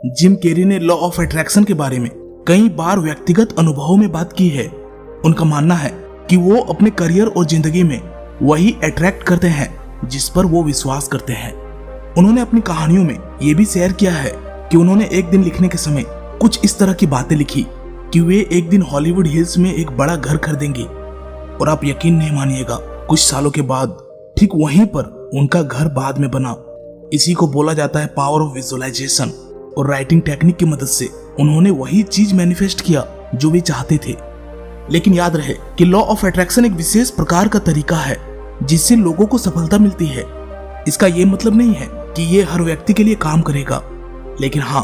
Jim Carrey ने law of attraction के बारे में कई बार व्यक्तिगत अनुभवों में बात की है। उनका मानना है कि वो अपने करियर और जिंदगी में वही अट्रैक्ट करते हैं जिस पर वो विश्वास करते हैं। उन्होंने अपनी कहानियों में ये भी शेयर किया है कि उन्होंने एक दिन लिखने के समय कुछ इस तरह की बातें लिखी कि वे एक दिन हॉलीवुड हिल्स में एक बड़ा घर खरीदेंगे, और आप यकीन नहीं मानिएगा, कुछ सालों के बाद ठीक वहीं पर उनका घर बाद में बना। इसी को बोला जाता है पावर ऑफ विजुअलाइजेशन, और राइटिंग टेक्निक की मदद से उन्होंने वही चीज मैनिफेस्ट किया जो वे चाहते थे। लेकिन याद रहे कि लॉ ऑफ अट्रैक्शन एक विशेष प्रकार का तरीका है जिससे लोगों को सफलता मिलती है। इसका यह मतलब नहीं है कि ये हर व्यक्ति के लिए काम करेगा, लेकिन हाँ,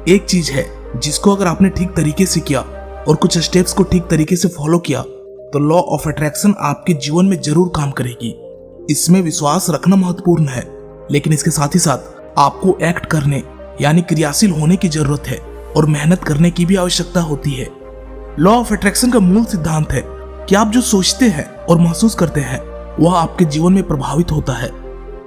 एक चीज है जिसको अगर आपने ठीक तरीके से किया और कुछ स्टेप्स को ठीक तरीके से फॉलो किया तो लॉ ऑफ अट्रैक्शन आपके जीवन में जरूर काम करेगी। इसमें विश्वास रखना महत्वपूर्ण है, लेकिन इसके साथ ही साथ आपको एक्ट करने यानी क्रियाशील होने की जरूरत है और मेहनत करने की भी आवश्यकता होती है। लॉ ऑफ अट्रैक्शन का मूल सिद्धांत है कि आप जो सोचते हैं और महसूस करते हैं वह आपके जीवन में प्रभावित होता है।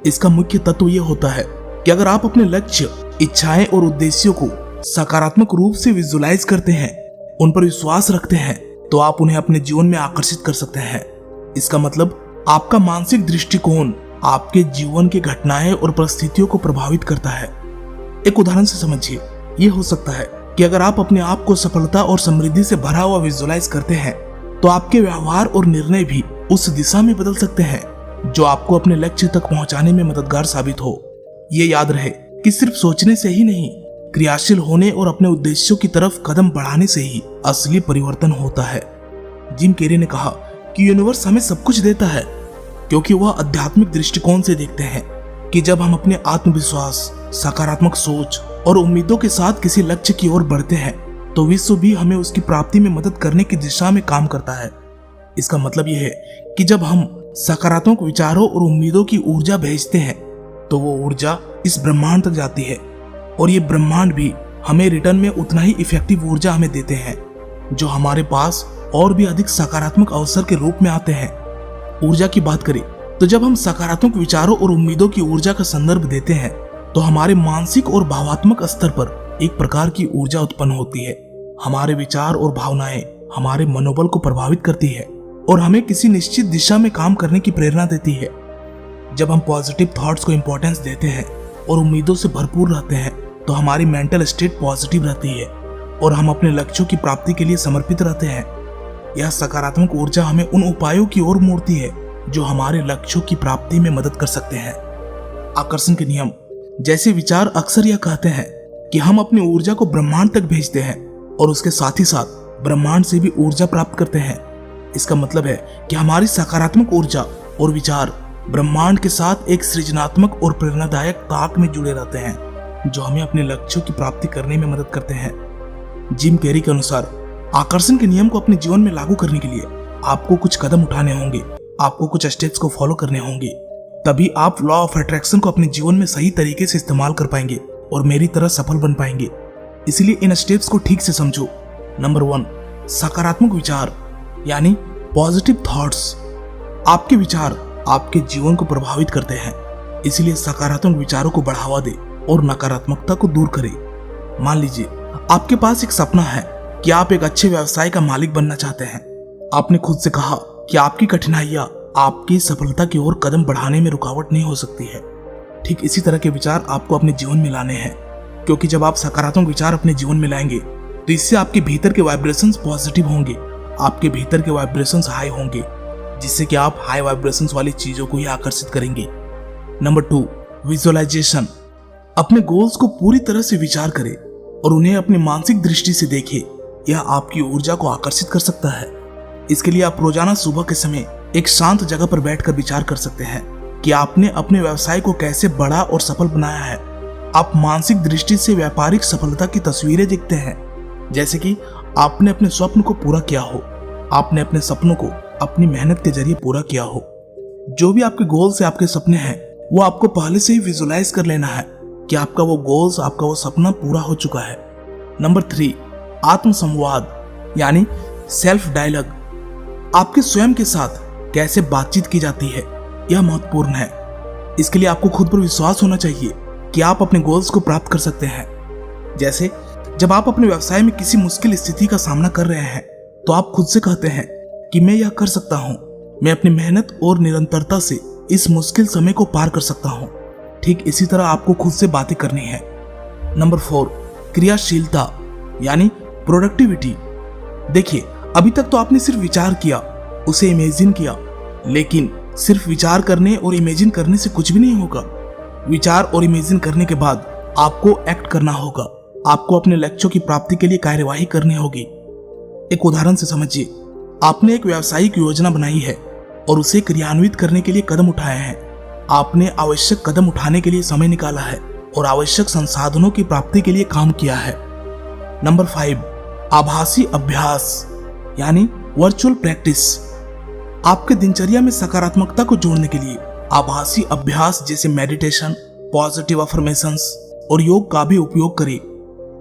इसका मुख्य तत्व यह होता है कि अगर आप अपने लक्ष्य, इच्छाएं और उद्देश्यों को सकारात्मक रूप से विजुलाइज करते हैं, उन पर विश्वास रखते हैं, तो आप उन्हें अपने जीवन में आकर्षित कर सकते हैं। इसका मतलब आपका मानसिक दृष्टिकोण आपके जीवन की घटनाएं और परिस्थितियों को प्रभावित करता है। एक उदाहरण से समझिए, यह हो सकता है कि अगर आप अपने आप को सफलता और समृद्धि से भरा हुआ विजुलाइज करते हैं तो आपके व्यवहार और निर्णय भी उस दिशा में बदल सकते हैं जो आपको अपने लक्ष्य तक पहुंचाने में मददगार साबित हो। ये याद रहे कि सिर्फ सोचने से ही नहीं, क्रियाशील होने और अपने उद्देश्यों की तरफ कदम बढ़ाने से ही असली परिवर्तन होता है। जिम कैरी ने कहा कि यूनिवर्स हमें सब कुछ देता है क्योंकि वह आध्यात्मिक दृष्टिकोण से देखते हैं कि जब हम अपने आत्मविश्वास, सकारात्मक सोच और उम्मीदों के साथ किसी लक्ष्य की ओर बढ़ते हैं तो विश्व भी हमें उसकी प्राप्ति में मदद करने की दिशा में काम करता है। इसका मतलब यह है कि जब हम सकारात्मक विचारों और उम्मीदों की ऊर्जा भेजते हैं तो वो ऊर्जा इस ब्रह्मांड तक जाती है, और ये ब्रह्मांड भी हमें रिटर्न में उतना ही इफेक्टिव ऊर्जा हमें देते हैं जो हमारे पास और भी अधिक सकारात्मक अवसर के रूप में आते हैं। ऊर्जा की बात करें तो जब हम सकारात्मक विचारों और उम्मीदों की ऊर्जा का संदर्भ देते हैं तो हमारे मानसिक और भावात्मक स्तर पर एक प्रकार की ऊर्जा उत्पन्न होती है। हमारे विचार और भावनाएं हमारे मनोबल को प्रभावित करती है और हमें किसी निश्चित दिशा में काम करने की प्रेरणा देती है। जब हम पॉजिटिव थॉट्स को इंपॉर्टेंस देते हैं और उम्मीदों से भरपूर रहते हैं तो हमारी मेंटल स्टेट पॉजिटिव रहती है और हम अपने लक्ष्यों की प्राप्ति के लिए समर्पित रहते हैं। यह सकारात्मक ऊर्जा हमें उन उपायों की ओर मोड़ती है जो हमारे लक्ष्यों की प्राप्ति में मदद कर सकते हैं। आकर्षण के नियम जैसे विचार अक्सर यह कहते हैं कि हम अपनी ऊर्जा को ब्रह्मांड तक भेजते हैं और उसके साथ ही साथ ब्रह्मांड से भी ऊर्जा प्राप्त करते हैं। इसका मतलब है कि हमारी सकारात्मक ऊर्जा और विचार ब्रह्मांड के साथ एक सृजनात्मक और प्रेरणादायक ताक में जुड़े रहते हैं जो हमें अपने लक्ष्यों की प्राप्ति करने में मदद करते हैं। जिम कैरी के अनुसार आकर्षण के नियम को अपने जीवन में लागू करने के लिए आपको कुछ कदम उठाने होंगे, आपको कुछ स्टेप्स को फॉलो करने होंगे, तभी आप लॉ ऑफ अट्रैक्शन को अपने जीवन में सही तरीके से इस्तेमाल कर पाएंगे और मेरी तरह सफल बन पाएंगे। इसलिए इन स्टेप्स को ठीक से समझो। नंबर 1, सकारात्मक विचार यानी पॉजिटिव थॉट्स। आपके विचार आपके जीवन को प्रभावित करते हैं, इसलिए सकारात्मक विचारों को बढ़ावा दे और नकारात्मकता को दूर करे। मान लीजिए आपके पास एक सपना है कि आप एक अच्छे व्यवसाय का मालिक बनना चाहते हैं। आपने खुद से कहा कि आपकी कठिनाइयां आपकी सफलता की ओर कदम बढ़ाने में रुकावट नहीं हो सकती है। ठीक इसी तरह के विचार आपको अपने जीवन में लाने हैं, क्योंकि जब आप सकारात्मक विचार अपने जीवन में लाएंगे तो इससे आपके भीतर के वाइब्रेशंस पॉजिटिव होंगे, आपके भीतर के वाइब्रेशंस हाई होंगे, जिससे कि आप हाई वाइब्रेशंस वाली चीजों को ही आकर्षित करेंगे। Number 2, visualisation. अपने गोल्स को पूरी तरह से विचार करें और उन्हें अपनी मानसिक दृष्टि से देखें। यह आपकी ऊर्जा को आकर्षित कर सकता है। इसके लिए आप रोजाना सुबह के समय एक शांत जगह पर बैठकर विचार कर सकते हैं कि आपने अपने व्यवसाय को कैसे बड़ा और सफल बनाया है। आप मानसिक दृष्टि से व्यापारिक सफलता की तस्वीरें देखते हैं, जैसे कि आपने अपने स्वप्न को पूरा किया हो, आपने अपने सपनों को अपनी मेहनत के जरिए पूरा किया हो। जो भी आपके गोल्स से आपके सपने हैं वो आपको पहले से ही विजुलाइज कर लेना है कि आपका वो गोल्स, आपका वो सपना पूरा हो चुका है। नंबर 3, आत्मसंवाद यानी सेल्फ डायलॉग। आपके स्वयं के साथ कैसे बातचीत की जाती है यह महत्वपूर्ण है। इसके लिए आपको खुद पर विश्वास होना चाहिए कि आप अपने गोल्स को प्राप्त कर सकते हैं। जैसे जब आप अपने व्यवसाय में किसी मुश्किल स्थिति का सामना कर रहे हैं तो आप खुद से कहते हैं कि मैं यह कर सकता हूँ, मैं अपनी मेहनत और निरंतरता से इस मुश्किल समय को पार कर सकता हूँ। ठीक इसी तरह आपको खुद से बातें करनी है। नंबर 4, क्रियाशीलता यानी प्रोडक्टिविटी। देखिए, अभी तक तो आपने सिर्फ विचार किया, उसे इमेजिन किया, लेकिन सिर्फ विचार करने और इमेजिन करने से कुछ भी नहीं होगा। विचार और इमेजिन करने के बाद आपको एक्ट करना होगा। आपको अपने लक्ष्यों की प्राप्ति के लिए कार्यवाही करनी होगी। एक उदाहरण से समझिए, आपने एक व्यावसायिक योजना बनाई है और उसे क्रियान्वित करने के लिए कदम उठाए हैं। आपने आवश्यक कदम उठाने के लिए समय निकाला है और आवश्यक संसाधनों की प्राप्ति के लिए काम किया है। नंबर 5, आभासी अभ्यास यानी वर्चुअल प्रैक्टिस। आपके दिनचर्या में सकारात्मकता को जोड़ने के लिए आभासी अभ्यास जैसे मेडिटेशन, पॉजिटिव अफर्मेशंस और योग का भी उपयोग करें।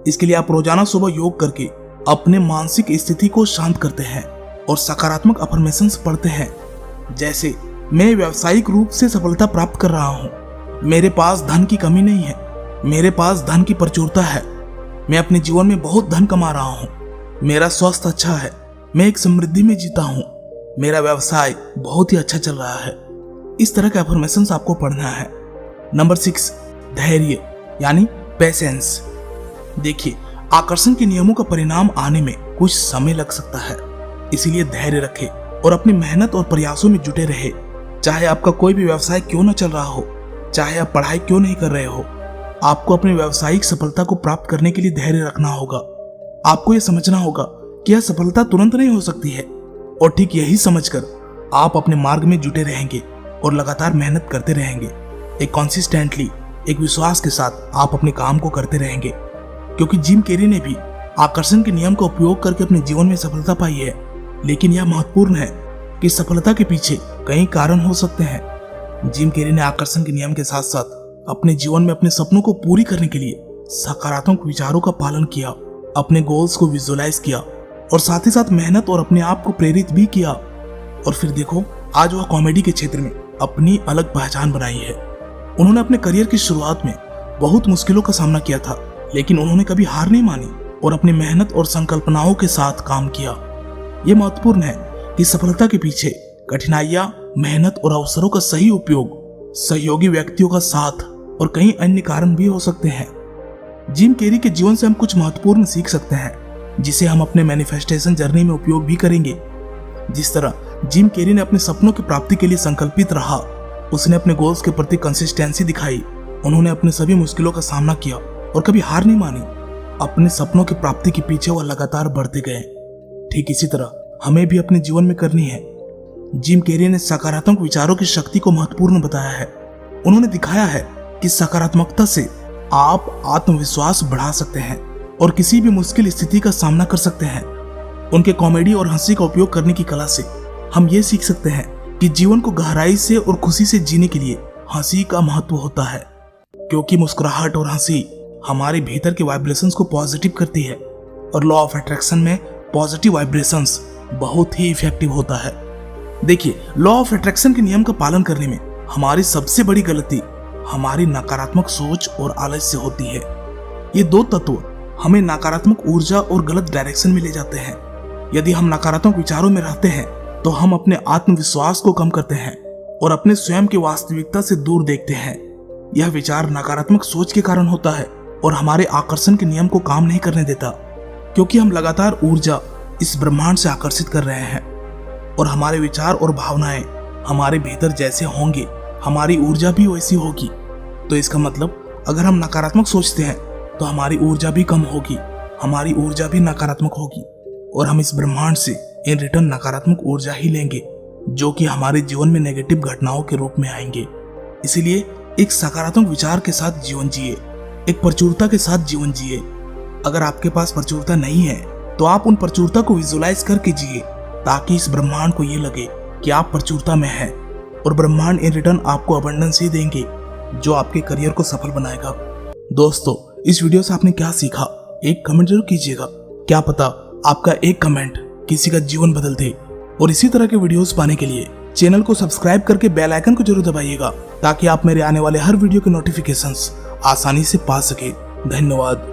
इसके लिए आप रोजाना सुबह योग करके अपने मानसिक स्थिति को शांत करते हैं और सकारात्मक अफर्मेशंस पढ़ते हैं, जैसे मैं व्यावसायिक रूप से सफलता प्राप्त कर रहा हूँ, मेरे पास धन की कमी नहीं है, मेरे पास धन की प्रचुरता है, मैं अपने जीवन में बहुत धन कमा रहा हूँ, मेरा स्वास्थ्य अच्छा है, मैं एक समृद्धि में जीता हूँ, मेरा व्यवसाय बहुत ही अच्छा चल रहा है। इस तरह के अफर्मेशंस आपको पढ़ना है। नंबर 6, धैर्य यानी पेशेंस। देखिए, आकर्षण के नियमों का परिणाम आने में कुछ समय लग सकता है, इसीलिए धैर्य रखें और अपनी मेहनत और प्रयासों में जुटे रहे। चाहे आपका कोई भी व्यवसाय क्यों न चल रहा हो, चाहे आप पढ़ाई क्यों नहीं कर रहे हो, आपको अपनी व्यावसायिक सफलता को प्राप्त करने के लिए धैर्य रखना होगा। आपको यह समझना होगा कि यह सफलता तुरंत नहीं हो सकती है, और ठीक यही समझकर आप अपने मार्ग में जुटे रहेंगे और लगातार मेहनत करते रहेंगे। एक कंसिस्टेंटली, एक विश्वास के साथ आप अपने काम को करते रहेंगे, क्योंकि जिम कैरी ने भी आकर्षण के नियम का उपयोग करके अपने जीवन में सफलता पाई है। लेकिन यह महत्वपूर्ण है कि सफलता के पीछे कई कारण हो सकते हैं। जिम कैरी ने आकर्षण के नियम के साथ साथ अपने जीवन में अपने सपनों को पूरी करने के लिए सकारात्मक विचारों का पालन किया, अपने गोल्स को विजुअलाइज किया और साथ ही साथ मेहनत और अपने आप को प्रेरित भी किया। और फिर देखो, आज वह कॉमेडी के क्षेत्र में अपनी अलग पहचान बनाई है। उन्होंने अपने करियर की शुरुआत में बहुत मुश्किलों का सामना किया था, लेकिन उन्होंने कभी हार नहीं मानी और अपनी मेहनत और संकल्पनाओं के साथ काम किया। यह महत्वपूर्ण है कि सफलता के पीछे कठिनाइयां, मेहनत और अवसरों का सही उपयोग, सहयोगी व्यक्तियों का साथ और कई अन्य कारण भी हो सकते हैं। जिम कैरी के जीवन से हम कुछ महत्वपूर्ण सीख सकते हैं, जिसे हम अपने मैनिफेस्टेशन जर्नी में उपयोग भी करेंगे। जिस तरह जिम कैरी ने अपने सपनों की प्राप्ति के लिए संकल्पित रहा, उसने अपने गोल्स के प्रति कंसिस्टेंसी दिखाई, उन्होंने अपने सभी मुश्किलों का सामना किया और कभी हार नहीं मानी। अपने सपनों की प्राप्ति के पीछे वह लगातार बढ़ते गए। ठीक इसी तरह हमें भी अपने जीवन में करनी है। जिम कैरी ने सकारात्मक विचारों की शक्ति को महत्वपूर्ण बताया है। उन्होंने दिखाया है कि सकारात्मकता से आप आत्मविश्वास बढ़ा सकते हैं और किसी भी मुश्किल स्थिति का सामना कर सकते हैं। उनके कॉमेडी और हंसी का उपयोग करने की कला से हम ये सीख सकते हैं कि जीवन को गहराई से और खुशी से जीने के लिए हंसी का महत्व होता है, क्योंकि मुस्कुराहट और हंसी हमारे भीतर के वाइब्रेशंस को पॉजिटिव करती है और लॉ ऑफ अट्रैक्शन में पॉजिटिव वाइब्रेशंस बहुत ही इफेक्टिव होता है। देखिए, लॉ ऑफ अट्रैक्शन के नियम का पालन करने में हमारी सबसे बड़ी गलती हमारी नकारात्मक सोच और आलस्य होती है। ये दो तत्व हमें नकारात्मक ऊर्जा और गलत डायरेक्शन में ले जाते हैं। यदि हम नकारात्मक विचारों में रहते हैं तो हम अपने आत्मविश्वास को कम करते हैं और अपने स्वयं की वास्तविकता से दूर देखते हैं। यह विचार नकारात्मक सोच के कारण होता है और हमारे आकर्षण के नियम को काम नहीं करने देता, क्योंकि हम लगातार ऊर्जा इस ब्रह्मांड से आकर्षित कर रहे हैं और हमारे विचार और भावनाएं हमारे भीतर जैसे होंगे, हमारी ऊर्जा भी वैसी होगी। तो इसका मतलब अगर हम नकारात्मक सोचते हैं तो हमारी ऊर्जा भी कम होगी, हमारी ऊर्जा भी नकारात्मक होगी और हम इस ब्रह्मांड से इन रिटर्न नकारात्मक ऊर्जा ही लेंगे, जो कि हमारे जीवन में नेगेटिव घटनाओं के रूप में आएंगे। इसीलिए एक सकारात्मक विचार के साथ जीवन जिए, एक प्रचुरता के साथ जीवन जिए। अगर आपके पास प्रचुरता नहीं है तो आप उन प्रचुरता को विजुअलाइज करके जिए, ताकि इस ब्रह्मांड को ये लगे कि आप प्रचुरता में हैं और ब्रह्मांड इन रिटर्न आपको अबंडेंस ही देंगे, जो आपके करियर को सफल बनाएगा। दोस्तों, इस वीडियो से आपने क्या सीखा, एक कमेंट जरूर कीजिएगा। क्या पता आपका एक कमेंट किसी का जीवन बदल दे। और इसी तरह के वीडियोस पाने के लिए चैनल को सब्सक्राइब करके बेल आइकन को जरूर दबाइएगा, ताकि आप मेरे आने वाले हर वीडियो के नोटिफिकेशंस आसानी से पा सके। धन्यवाद।